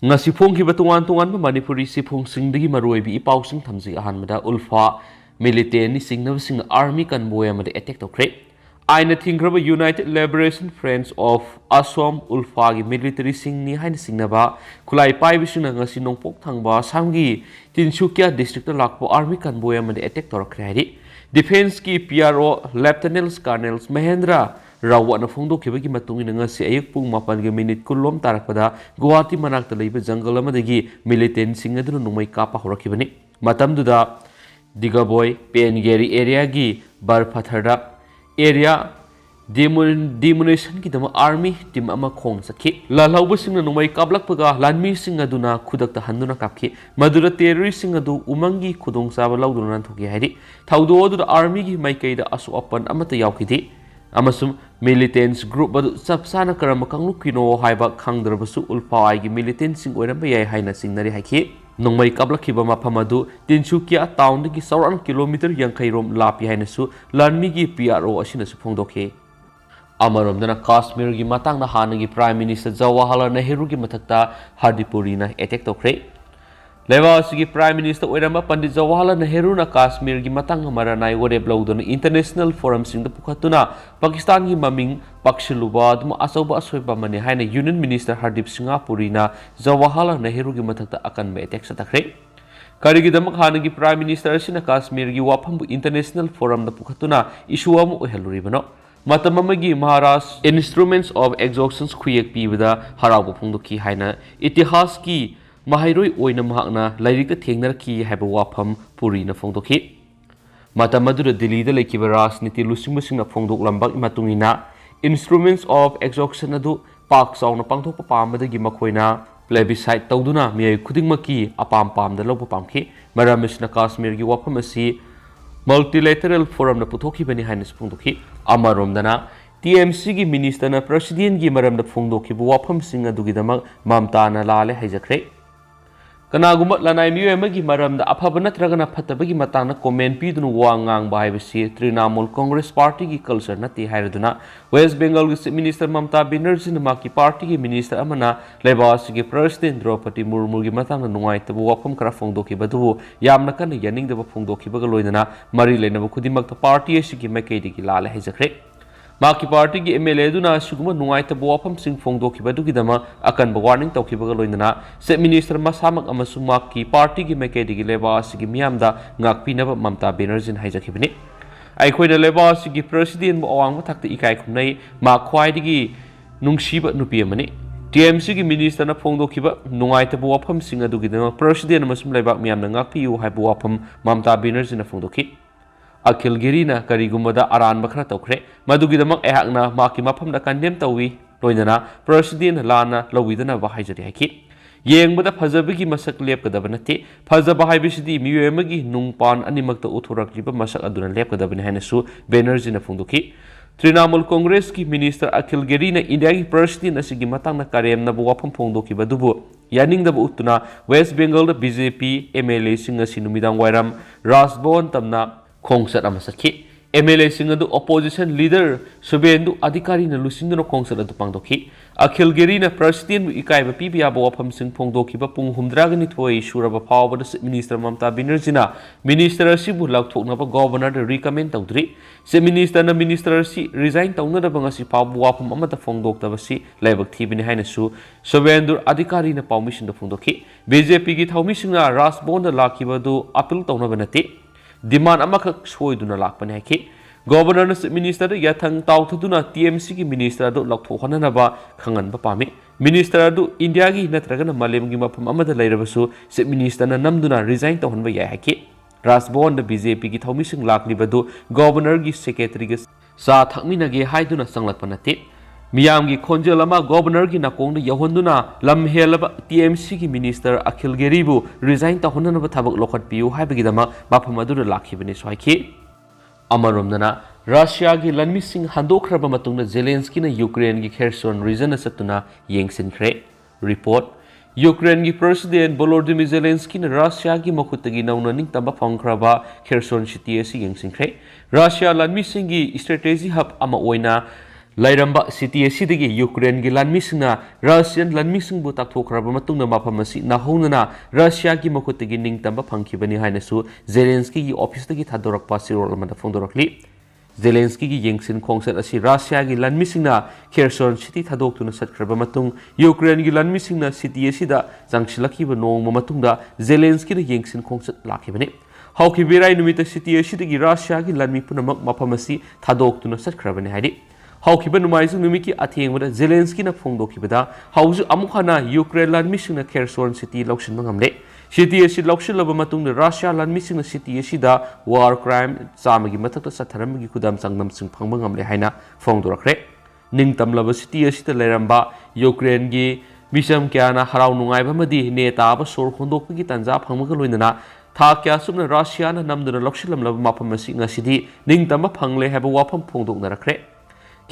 ngasi phongkiba tungan tungan Manipuri sifungsingdagi maroibi ipausing thamji ahanmada ulfa militant ni singnabsing army convoy amada attack tokre aina thingraba United Liberation Friends of Assam ulfa gi military singni hain singnaba khulai paibising ngasi nongpok thangba samgi Tinsukia district lakpo army convoy amada attack torkre hari defense ki PRO lieutenants colonels Mahendra Rawana Fondo Kibaki Matung in ngasi ayuk pung mapan ge minute kulom tarakpada Guwahati manakta leiba jungle amadagi militant singaduna numai kapa horakibani matam duda Digaboy Pengeri area gi Barpatharda area demolition ki dama army team ama khong sakhi lalhauba singna numai kablakpaga lanmi singaduna khudakta handuna kapki madura terrorist singadu umangi khudong saba lauduna thoki hairi thaudo du army gi maikaida asu apan amata yaukidi amasum militants group badu sapsana karama kanglukino haiba khangdrabasu ulfa gi militants sing oiramba yai haina singnari haiki nongmai kablakhiba maphamadu Tinsukia town gi sauran kilometer yankai rom lapi hainasu lanmi gi PRO asina su phongdokhe amarom dana Kashmir gi matang na hanagi Prime Minister Jawaharlal Nehru gi mathakta Hardipuri na attack tokre Leibasigi Prime Minister Oiramba Pandit Jawaharlal Nehru na Kashmir gi matang maranai wareb laudon international forum sing da pukhatuna Pakistan gi maming pakshiluba dum asauba asoiba mane haina Union Minister Hardip Singh Puri na Jawaharlal Nehru gi mathakta akan me attack satakre karigi damak hanagi Prime Minister sina Kashmir gi waphambu international forum da pukhatuna issue amu oheluribano matamamagi Maharashtra instruments of exhaustions khuyek pibada harabu phungdoki haina itihas ki Mahairoi Oina mahakna lairikta thengnarakhi haiba wafam Puri na phongdokhi matamadura Delhi da Lakhiba rajniti lusingmasingna phongdok lambak matungina instruments of exhaustion adu pak sauna pangthokpa pamadagi makhoina plebiscite tawduna miyai khudingmaki apam pamda lawpa pamkhi maramishna Kashmir gi wafam asi multilateral forum na puthokhi bani haina phongdokhi amaromdana TMC gi minister na president gi maramda phongdokhi bu wafam singa dugidamak mamta na lale haijakre Kanaguma lanai miyo magi maramda aphaba natragana phatabagi matana comment pidunu wangang baibasi Trinamool Congress Party gi culture nati hairaduna West Bengal gi Minister Mamta Banerjee maki party gi minister amana Leibas gi President Draupadi Murmu gi matana nungaitabu wafam kara phongdoki badu yamna kan yaningdaba phongdoki baga loidana mari lenabu khudimakta party asigi maikaidi gi lale haijakre Maki party gi MLA duna suguma nungaitabu wafam sing phongdoki badu gi dama akan warning tawki baga loidana se minister masamak amasung maki party gi maikaidi gi Leibas gi miyamda ngakpinaba Mamta Banerjee haijakibani Aikhoina Leibas gi president mo awang mathakta ikai khumnai ma khwaidigi nungsiba nupi amani TMC gi minister na phongdokiba nungaitabu wafam sing adu gi dama president amasum leibak miyamna ngakpiu haibu wafam Mamta Banerjee na phongdoki Akhil Girina karigumada aran bakra tawkre madugidamak ehakna maki mafamda condemn tawi loinana president lana lawidana bahajari haki yengbada phajabagi masak lepkadaba nate phajaba haibisidi miyemagi nungpan animakta uthurakjiba masak aduna lepkadabani hainasu Banerjee na phongdoki Trinamool Congress ki minister Akhil Girina India gi president asigi matangna karemna bu wafam phongdoki badubu yaningdaba utuna West Bengal da BJP MLA singa sinumidang wairam Rajbhavan tamna Kongsat amasaki MLA singadu opposition leader Subendu adhikari na lusingno kongsat adu pangdoki Akhil Girina president ikai ba pibia ba wafam sing phongdoki ba pung humdragani thoi suraba phawba minister Mamta Banerjee na minister asibu lakthokna ba governor da recommend tawdri se minister na minister si resign tawna da bangasi phawba wafam amata phongdokta basi laibak thibini haina su Subendu adhikari na permission da phongdoki BJP gi thawmi singna Rajbhavan da Lakhiba du appeal tawna banati Demand amakak soiduna lakpani haiki Governor na minister yathang tawthuduna TMC gi minister adu lakthokhana ba khangan ba pami minister adu India gi natragana malem gi mapam amada leirabasu se minister na namduna resign tawhanba yai haiki Rajbhavan da BJP gi thaumising laklibadu governor gi secretary gi sa thakmina ge haiduna sanglatpanati Miyam gi khonjelama governor gi nakong yahonduna lamhelaba TMC gi minister Akhil Giribu resign tahonana ba thabak lokhat piu haibagi dama maphamadu lakhibani swaiki amaromdana Russia gi lanmi sing handokraba matungna Zelensky na Ukraine gi Kherson region asatuna yengsinkhre report Ukraine gi president Volodymyr Zelensky na Russia gi makhutagi nauna ningtamba phangkraba Kherson city asi yengsinkhre Russia lanmi sing gi strategy hub ama Oina Leiram city asidagi Ukraine gi lanmisingna Russian lanmisingbu takthokraba matungna mafam asi nahonana Russia gi makutigi ningtamba phangkhibani hainasu Zelensky gi office tagi thadorakpa sirol amada phongdorakli Zelensky gi yengsin khongset asi Russia gi lanmisingna Kherson city thadoktuna satkraba matung Ukraine gi lanmisingna city asida jangsilakhiba nongma matungda Zelensky na yengsin khongset lakhibani hauki birai numita city asidagi Russia gi lanmi punamak mafam asi thadoktuna satkrabani haidi haukiba numaisu numiki athengwada Zelensky na phongdokibada hauju amukhana Ukraine lanmisingna Kherson city lokshin mangamle city asi lokshilaba matungna Russia lanmisingna city asida war crime chamagi mathakta satharamgi khudam changnam sing phangba ngamle haina phongdorakre ningtamlaba city asida leiramba Ukraine gi misam kyana harau nungaiba madi neta ba sor khondokgi tanja phangmaga loinana tha kya subna Russia na namduna lokshilamlaba mapam asi ngasidi ningtamba phangle haba wafam phongdoknarakre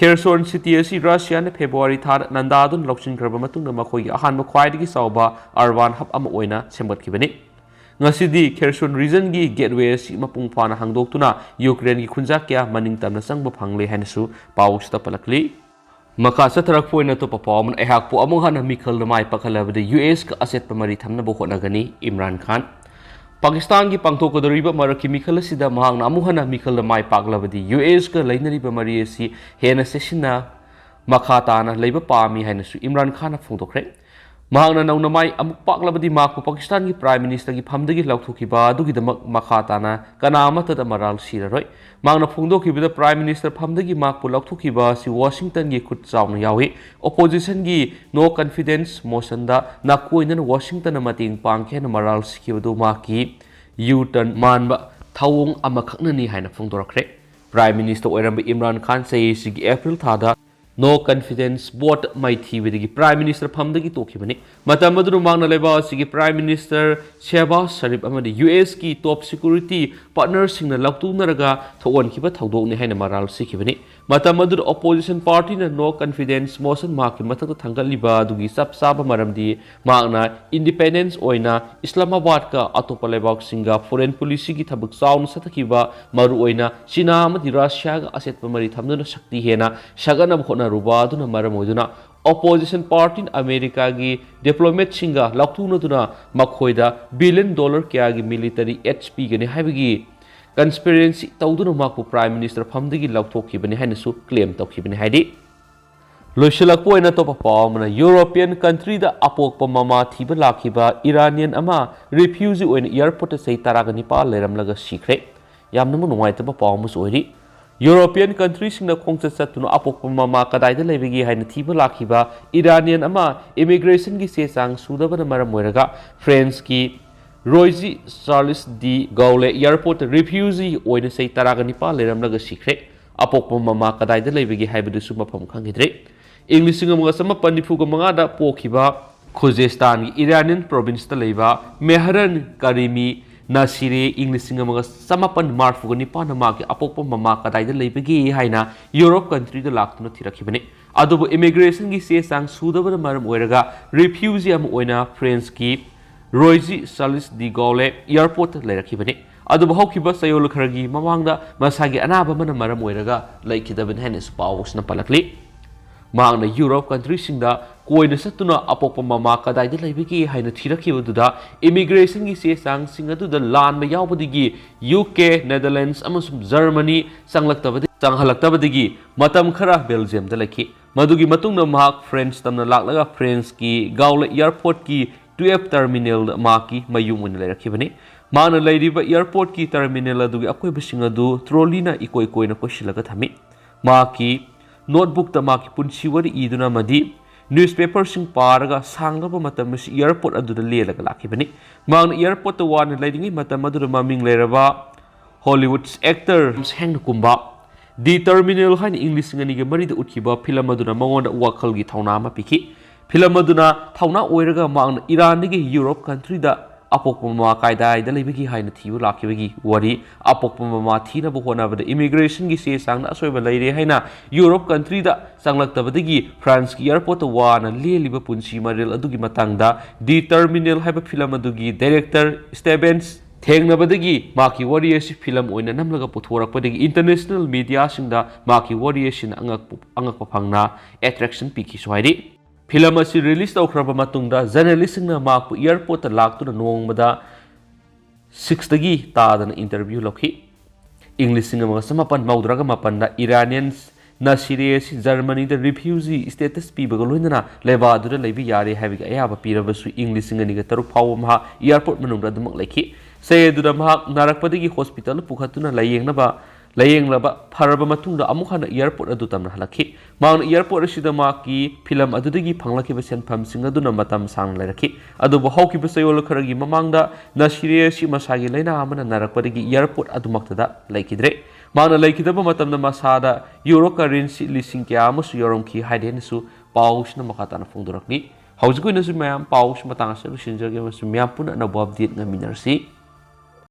Kherson city asi Russia na February thar nandadun lokshin kraba matungna makhoi ahanba khwaidigi sauba urban hub ama oina sembatkibani ngasidi Kherson region gi gateway asi mapung phana hangdoktuna Ukraine gi khunja kya maningtamna sangba phangle hainasu pawsta palakli maka satharak poina to papawman ehak po among hana mikhal na mai pakhalabade US ka asset pamari thamna bo honagani Imran Khan Pakistan ki pangthokodoriba maraki mikhal sida mahangna amuhana mikhal da mai paklabadi US ka lainariba mari asi hena sesina makhatana leiba pami haina su Imran Khan phongdokre mahangna nauna mai amuk paklabadi makku Pakistan ki prime minister ki phamdagi lauthokiba adugi damak makhatana kana amata da maral siraroi mahangna phongdokibada prime minister phamdagi makku lauthokiba si Washington gi khut chawna yawi opposition gi no confidence motion da nakoina Washington na mating pangkhe na maral sikibadu maki U-turn manba thawong amakhaknani haina phongdorakre prime minister oiramba Imran Khan say sigi April thada no confidence vote mai thibidagi prime minister phamdagi tokibani matamadu mangna leba sigi prime minister Shehbaz Sharif amadi US ki top security partners singna laktunaraga thawon khiba thaudokni haina maral sikibani matamadu opposition party na no confidence motion maki mathak thangalliba dugi sapsaba maramdi mangna independence oina Islamabad ka atopa lebak singa foreign policy ki thabuk saun sathakiba maru oina China amadi Russia ga aset pamari thamduna shakti hena shagana bhona rubaduna maramoduna opposition party in America gi diplomat singa laktuna duna makhoida $1 billion kya gi military HP gani haibagi conspiracy tawduna makpu prime minister phamdagi laukthokibani hainasu claim tawkibani haidi loisalakpo ina topa pawmana European country da Apokpa mama thiba lakhiba Iranian ama refugee oina airport sei taragani pa leiramlaga sikre yamna mu nuwaitaba pawmus oiri European countries na khongchat satuna Apokpa mama kadaida leibigi haina thiba lakhiba Iranian ama immigration gi se sang sudabana maram moiraga France ki Roizi Charles D. Gaulle Airport refugee oina sei taragani pa leiramlaga sikre Apokpa mama kadaida leibigi haibadusu mafam khangidre English nga sama panifuga mga da pokhiba Khuzestan gi Iranian province ta leiba Mehran Karimi Nasire English nga mga samapan marfuga ni pa na magi Apokpa mama kadaida leibigi haina Europe country da laktuna thirakibani adubu immigration gi se sang sudabana maram oiraga refugee am oina France ki Roizi Charles D. Gaulle Airport leirakibani adubu haukiba sayol kharagi mamangda masagi anaba mana maram oiraga laikidabin hanis pawsna palakli Maangna Europe countries singda koina satuna Apokpa mama kadaida leibigi haina thirakibadudha immigration gi se sang singadu da lan ma yaubadigi UK Netherlands amasum Germany sanglaktabadigi matam khara Belgium da lakhi madugi matungna mahak French tamna laklaga France ki Gaulle Airport ki 12 terminal maki mayum oina leirakibani maana leiriba airport ki terminal adugi akoi basingadu trolley na ikoi koina koisilaga thami maki notebook ta maki punsiwari iduna madi newspaper sing paraga sanglaba matam airport aduda lelaga lakhibani maang airport ta wan leidingi matam adu maming leraba Hollywood actor hang kumba the terminal hain English ngani ge mari da utkiba film aduna mangonda wakhal gi thauna ma piki film aduna thauna oiraga maang Iran ge Europe country da Apokpa mama kaidai da leibigi haina thibu lakibagi wari Apokpa mama thina bu hona bada immigration gi se sang na soiba leire haina Europe country da sanglaktabadagi France ki airport wana leliba punsi maril adugi matangda the terminal haiba film adugi director ꯊꯦꯡꯅꯕꯗꯒꯤ ꯃꯥꯒꯤ ꯋꯥꯔꯤ ꯑꯁꯤ film ꯑꯣꯏꯅ ꯅꯝꯂꯒ ꯄꯨꯊꯣꯔꯛꯄꯗꯒꯤ international ꯃꯤꯗꯤꯌꯥꯁꯤꯡꯗ ꯃꯥꯒꯤ ꯋꯥꯔꯤ ꯑꯁꯤꯅ ꯑꯉꯛꯄ ꯐꯪꯅ attraction ꯄꯤꯈꯤꯁꯨ ꯍꯥꯏꯔꯤ ꯐꯤꯂꯝ ꯑꯁꯤ ꯔꯤꯂꯤꯁ ꯇꯧꯈ꯭ꯔꯕ ꯃꯇꯨꯡꯗ ꯖꯔꯅꯦꯂꯤꯁꯁꯤꯡꯅ ꯃꯍꯥꯛꯄꯨ ꯏꯌꯔꯄꯣꯔꯠꯇ ꯂꯥꯛꯇꯨꯅ ꯅꯣꯡꯃꯗ 6ꯗꯒꯤ ꯇꯥꯗꯅ ꯏꯟꯇꯔꯚ꯭ꯌꯨ ꯂꯧꯈꯤ ꯏꯪ 1994ꯗ Iranian na Syria si Germany da refugee status pibaga loinana lebadura lebi yare habiga ayaba pirabasu ing 2003 phaw ma airport manungda dumak lekhi seduda ma narakpadagi hospital pukhatuna layengba pharaba matungda amukhana airport adu tamna halakhi maun airport asida ma ki film adudagi phanglaki ba senpham singaduna matam sang larakhi adu ba hawki ba sayol kharagi mamangda na Syria si masagi laina amana narakpadagi airport adumaktada laikidre Mana laikidaba matamna masada euro currency lising kya amusu yoromki haidenasu paus na makatana phongdorakni haujiku inasu mayam paus matanga sa sinjage masu myam puna na update nga minarsi